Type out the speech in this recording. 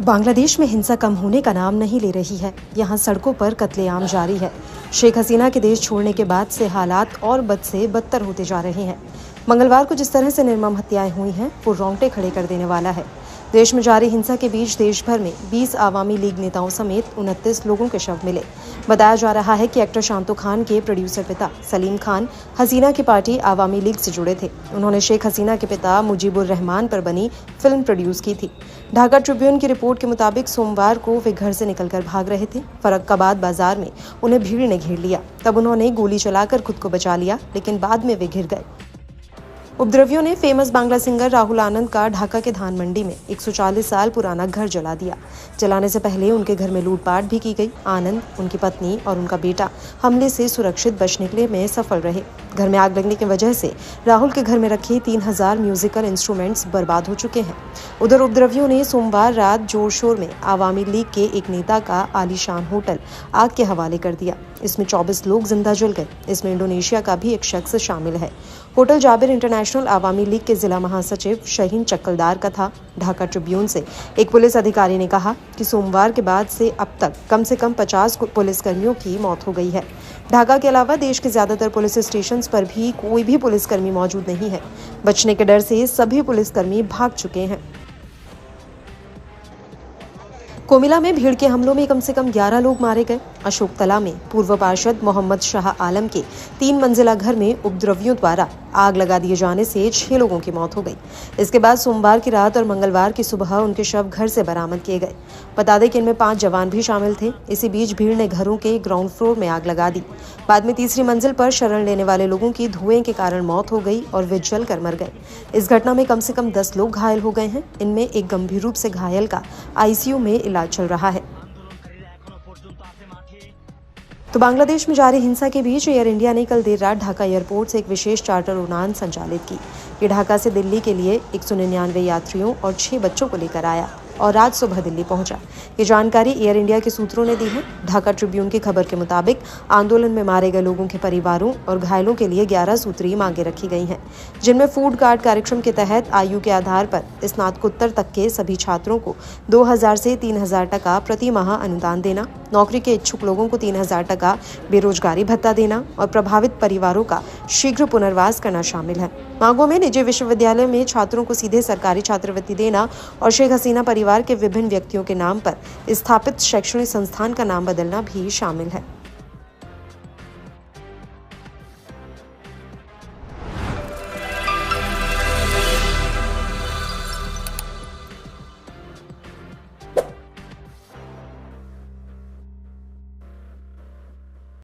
बांग्लादेश में हिंसा कम होने का नाम नहीं ले रही है। यहाँ सड़कों पर कत्लेआम जारी है। शेख हसीना के देश छोड़ने के बाद से हालात और बद से बदतर होते जा रहे हैं। मंगलवार को जिस तरह से निर्मम हत्याएं हुई हैं वो रोंगटे खड़े कर देने वाला है। देश में जारी हिंसा के बीच देश भर में 20 आवामी लीग नेताओं समेत 29 लोगों के शव मिले। बताया जा रहा है कि एक्टर शांतो खान के प्रोड्यूसर पिता सलीम खान हसीना की पार्टी आवामी लीग से जुड़े थे। उन्होंने शेख हसीना के पिता मुजीबुर रहमान पर बनी फिल्म प्रोड्यूस की थी। ढाका ट्रिब्यून की रिपोर्ट के मुताबिक सोमवार को वे घर से निकलकर भाग रहे थे। फरक्काबाद बाजार में उन्हें भीड़ ने घेर लिया। तब उन्होंने गोली चलाकर खुद को बचा लिया, लेकिन बाद में वे गिर गए। उपद्रवियों ने फेमस बांग्ला सिंगर राहुल आनंद का ढाका के धान मंडी में 140 साल पुराना घर जला दिया। जलाने से पहले उनके घर में लूटपाट भी की गई। आनंद, उनकी पत्नी और उनका बेटा हमले से सुरक्षित बच निकले में सफल रहे। घर में आग लगने की वजह से राहुल के घर में रखे 3000 म्यूजिकल इंस्ट्रूमेंट्स बर्बाद हो चुके हैं। उधर उपद्रवियों ने सोमवार रात जोर शोर में आवामी लीग के एक नेता का आलीशान होटल आग के हवाले कर दिया। इसमें 24 लोग जिंदा जल गए। इसमें इंडोनेशिया का भी एक शख्स शामिल है। Hotel Jabir international Awami league के जिला महासचिव शहीन चक्कलदार का था। ढाका ट्रिब्यून से एक पुलिस अधिकारी ने कहा कि सोमवार के बाद से अब तक कम से कम 50 पुलिसकर्मियों की मौत हो गई है। ढाका के अलावा देश के ज्यादातर पुलिस स्टेशन पर भी कोई भी पुलिसकर्मी मौजूद नहीं है। बचने के डर से सभी पुलिसकर्मी भाग चुके हैं। कोमिला में भीड़ के हमलों में कम से कम 11 लोग मारे गए। अशोकतला में पूर्व पार्षद मोहम्मद शाह आलम के 3 मंजिला घर में उपद्रवियों द्वारा आग लगा दिए जाने से 6 लोगों की मौत हो गई। इसके बाद सोमवार की रात और मंगलवार की सुबह उनके शव घर से बरामद किए गए। बता दें कि इनमें 5 जवान भी शामिल थे। इसी बीच भीड़ ने घरों के ग्राउंड फ्लोर में आग लगा दी। बाद में तीसरी मंजिल पर शरण लेने वाले लोगों की धुएं के कारण मौत हो गई और वे जलकर मर गए। इस घटना में कम से कम 10 लोग घायल हो गए हैं। इनमें एक गंभीर रूप से घायल का आईसीयू में इलाज चल रहा है। तो बांग्लादेश में जारी हिंसा के बीच एयर इंडिया ने कल देर रात ढाका एयरपोर्ट से एक विशेष चार्टर उड़ान संचालित की। ये ढाका से दिल्ली के लिए 199 यात्रियों और 6 बच्चों को लेकर आया और रात सुबह दिल्ली पहुंचा। ये जानकारी एयर इंडिया के सूत्रों ने दी है। ढाका ट्रिब्यून की खबर के मुताबिक आंदोलन में मारे गए लोगों के परिवारों और घायलों के लिए 11 सूत्रीय मांगे रखी गई हैं, जिनमें फूड कार्ड कार्यक्रम के तहत आयु के आधार पर स्नातकोत्तर तक के सभी छात्रों को 2000 से 3000 टका प्रति माह अनुदान देना, नौकरी के इच्छुक लोगों को 3000 टका बेरोजगारी भत्ता देना और प्रभावित परिवारों का शीघ्र पुनर्वास करना शामिल है। मांगों में निजी विश्वविद्यालय में छात्रों को सीधे सरकारी छात्रवृत्ति देना और शेख हसीना परिवार के विभिन्न व्यक्तियों के नाम पर स्थापित शैक्षणिक संस्थान का नाम बदलना भी शामिल है।